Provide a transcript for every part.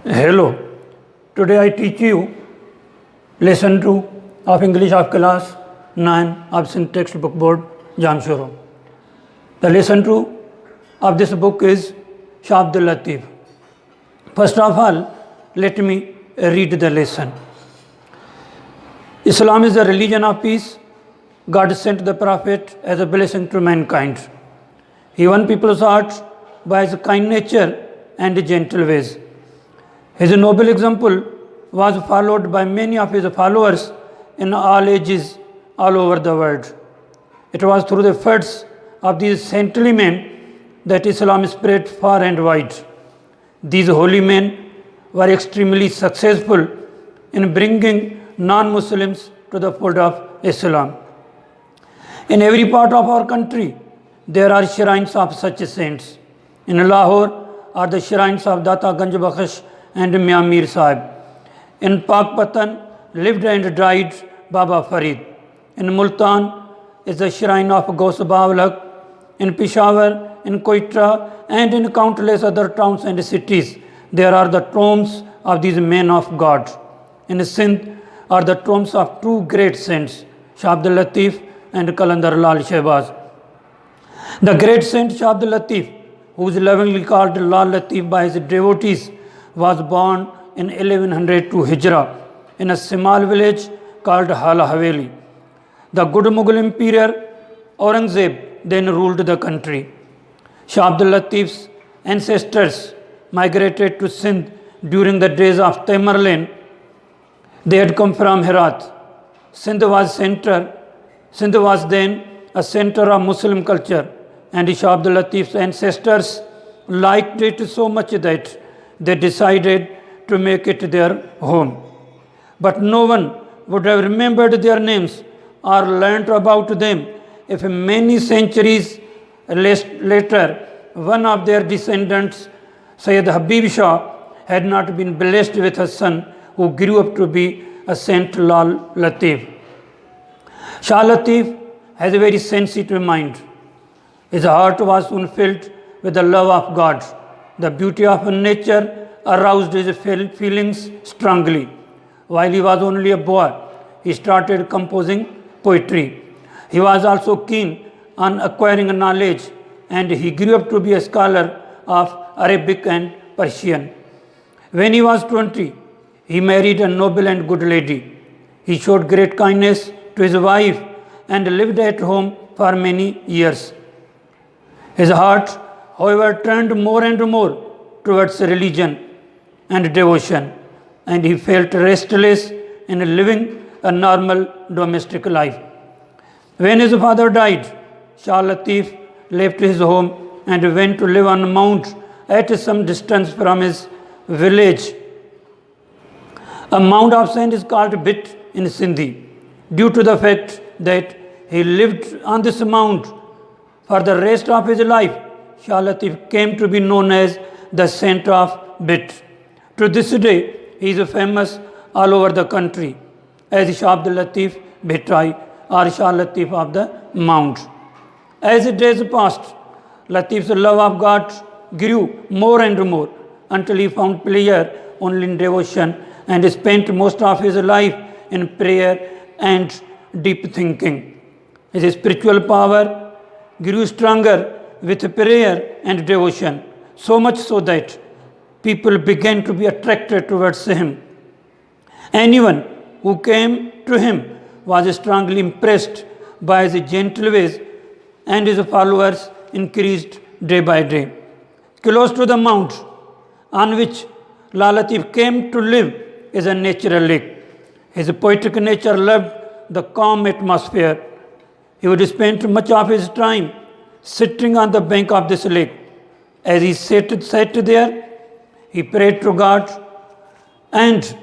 Hello, today I teach you lesson 2 of English of class 9 of Sindh textbook board Jamshoro. The lesson 2 of this book is Shah Abdul Latif. First of all, let me read the lesson. Islam is the religion of peace. God sent the Prophet as a blessing to mankind. He won people's hearts by his kind nature and gentle ways. His noble example was followed by many of his followers in all ages all over the world. It was through the efforts of these saintly men that Islam spread far and wide. These holy men were extremely successful in bringing non-Muslims to the fold of Islam. In every part of our country, there are shrines of such saints. In Lahore are the shrines of Data Ganj Baksh and Mia Mir Sahib. In Pakpatan lived and died Baba Farid. In Multan is the shrine of Ghaus Bawlak. In Peshawar, in Quetta, and in countless other towns and cities, there are the tombs of these men of God. In Sindh are the tombs of two great saints, Shah Abdul Latif and Kalandar Lal Shehbaz. The great saint Shah Abdul Latif, who is lovingly called Lal Latif by his devotees, was born in 1102 Hijrah in a small village called Hala Haveli. The good Mughal emperor Aurangzeb then ruled the country. Shah Abdul Latif's ancestors migrated to Sindh during the days of Tamerlane. They had come from Herat. Sindh was then a center of Muslim culture, and Shah Abdul Latif's ancestors liked it so much that they decided to make it their home. But no one would have remembered their names or learnt about them if many centuries later one of their descendants, Sayyid Habib Shah, had not been blessed with a son who grew up to be a Saint Lal Latif. Shah Latif has a very sensitive mind. His heart was soon filled with the love of God. The beauty of nature aroused his feelings strongly. While he was only a boy, he started composing poetry. He was also keen on acquiring knowledge, and he grew up to be a scholar of Arabic and Persian. When he was 20, he married a noble and good lady. He showed great kindness to his wife and lived at home for many years. His heart, however, turned more and more towards religion and devotion, and he felt restless in living a normal domestic life. When his father died, Shah Latif left his home and went to live on a mount at some distance from his village. A mound of sand is called Bit in Sindhi, due to the fact that he lived on this mount for the rest of his life. Shah Latif came to be known as the Saint of Bit. To this day, he is famous all over the country as Shah Abdul Latif Bhitai or Shah Latif of the Mount. As the days passed, Latif's love of God grew more and more until he found pleasure only in devotion and spent most of his life in prayer and deep thinking. His spiritual power grew stronger with prayer and devotion, so much so that people began to be attracted towards him. Anyone who came to him was strongly impressed by his gentle ways, and his followers increased day by day. Close to the mount on which Lal Latif came to live is a natural lake. His poetic nature loved the calm atmosphere. He would spend much of his time sitting on the bank of this lake. As he sat there, he prayed to God and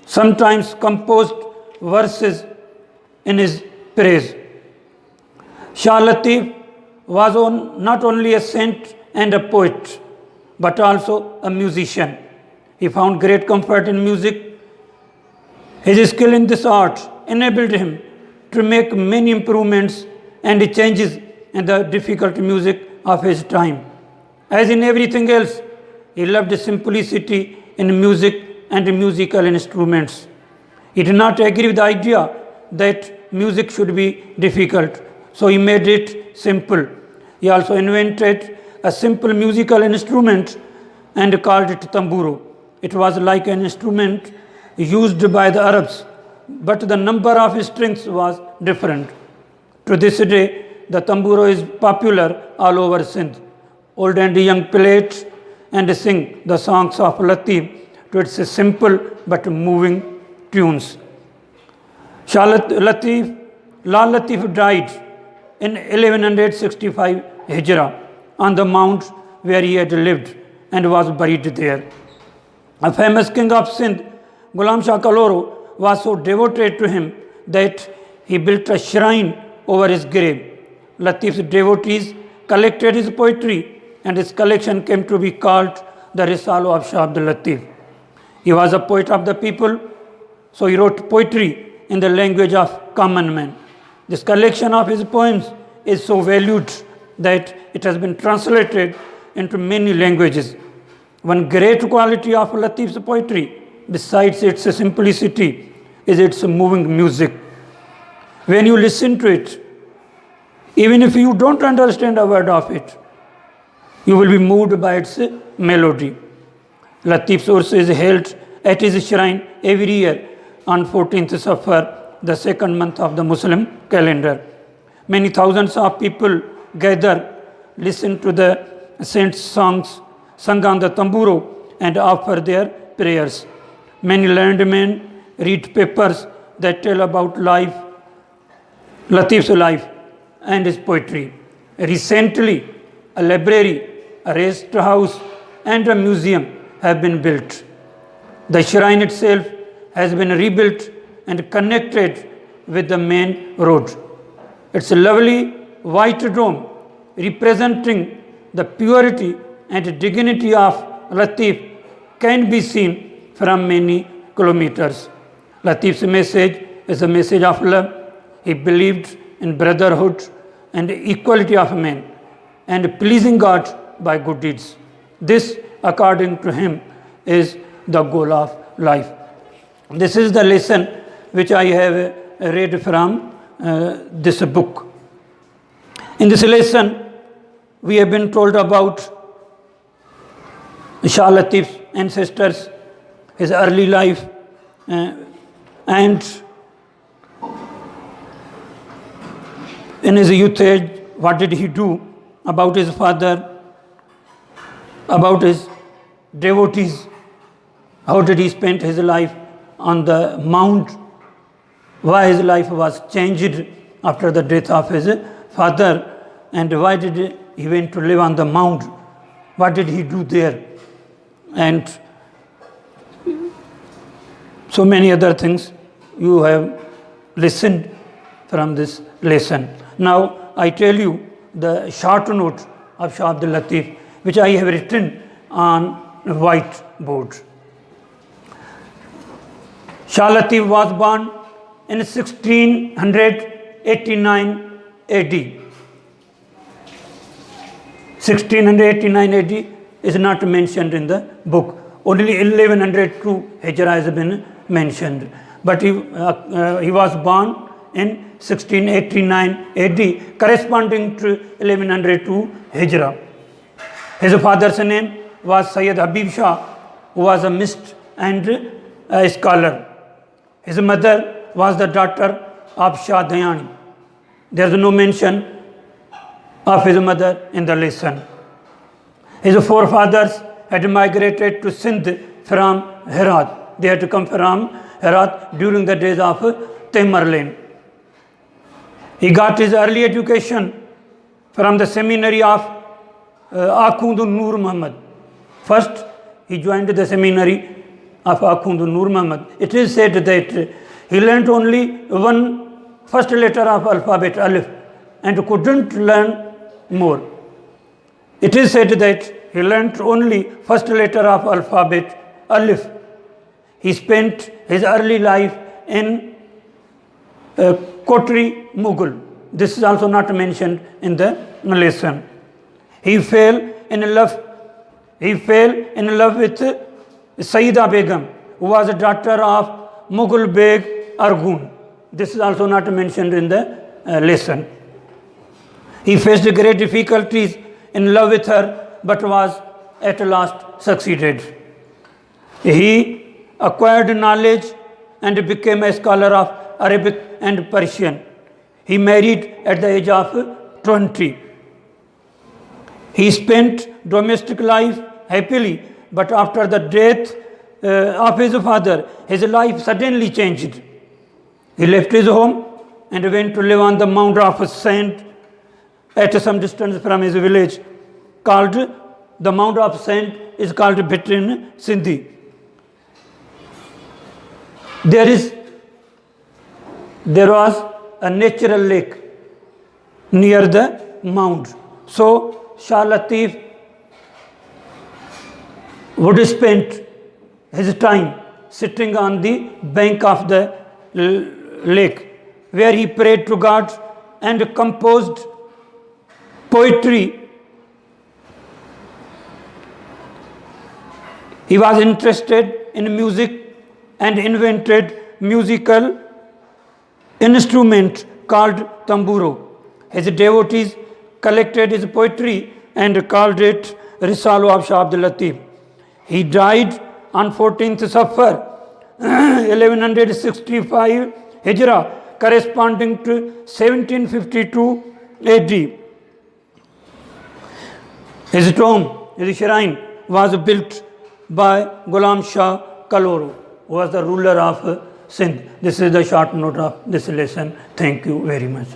sometimes composed verses in his praise. Shah Latif was not only a saint and a poet, but also a musician. He found great comfort in music. His skill in this art enabled him to make many improvements and changes in the difficult music of his time. As in everything else, he loved simplicity in music and musical instruments. He did not agree with the idea that music should be difficult, so he made it simple. He also invented a simple musical instrument and called it tamburo. It was like an instrument used by the Arabs, but the number of strings was different. To this day, the tamburo is popular all over Sindh. Old and young play it and sing the songs of Latif to its simple but moving tunes. Lal Latif died in 1165 Hijrah on the mount where he had lived and was buried there. A famous king of Sindh, Ghulam Shah Kaloro, was so devoted to him that he built a shrine over his grave. Latif's devotees collected his poetry, and his collection came to be called the Risalo of Shah Abdul Latif. He was a poet of the people, so he wrote poetry in the language of common man. This collection of his poems is so valued that it has been translated into many languages. One great quality of Latif's poetry, besides its simplicity, is its moving music. When you listen to it, even if you don't understand a word of it, you will be moved by its melody. Latif's Urs is held at his shrine every year on 14th Safar, the second month of the Muslim calendar. Many thousands of people gather, listen to the saints' songs sung on the tamburo, and offer their prayers. Many learned men read papers that tell about life, Latif's life and his poetry. Recently, a library, a rest house, and a museum have been built. The shrine itself has been rebuilt and connected with the main road. Its lovely white dome, representing the purity and dignity of Latif, can be seen from many kilometers. Latif's message is a message of love. He believed in brotherhood and equality of men and pleasing God by good deeds. This, according to him, is the goal of life. This is the lesson which I have read from this book. In this lesson, we have been told about Shah Latif's ancestors, his early life, and in his youth age, what did he do, about his father, about his devotees, how did he spend his life on the mount, why his life was changed after the death of his father, and why did he went to live on the mount, what did he do there, and so many other things you have listened from this lesson. Now I tell you the short note of Shah Abdul Latif, which I have written on white board. Shah Latif was born in 1689 AD. 1689 AD is not mentioned in the book. Only 1102 Hijrah has been mentioned. But he was born in 1689 AD, corresponding to 1102 Hijrah. His father's name was Sayyid Habib Shah, who was a mystic and a scholar. His mother was the daughter of Shah Dayani. There is no mention of his mother in the lesson. His forefathers had migrated to Sindh from Herat. They had come from Herat during the days of Tamerlane. He got his early education from the seminary of Akhund Nur Muhammad. First, he joined the seminary of Akhund Nur Muhammad. It is said that he learnt only one first letter of alphabet, Alif, and couldn't learn more. It is said that he learnt only first letter of alphabet, Alif. He spent his early life in Kotri Mughal. This is also not mentioned in the lesson. He fell in love with Saida Begum, who was a daughter of Mughal Beg Arghun. This is also not mentioned in the lesson. He faced great difficulties in love with her, but was at last succeeded. He acquired knowledge and became a scholar of Arabic and Persian. He married at the age of 20. He spent domestic life happily, but after the death of his father, his life suddenly changed. He left his home and went to live on the Mount of Sand at some distance from his village, called the Mount of Sand is called Bhitt in Sindhi. There was a natural lake near the mount. So Shah Latif would spend his time sitting on the bank of the lake, where he prayed to God and composed poetry. He was interested in music and invented musical instrument called tamburo. His devotees collected his poetry and called it Risalo of Shah Abdul Latif. He died on 14th Safar 1165 Hijrah, corresponding to 1752 AD. His tomb, his shrine, was built by Ghulam Shah Kaloro, who was the ruler of Sindh. This is the short note of this lesson. Thank you very much.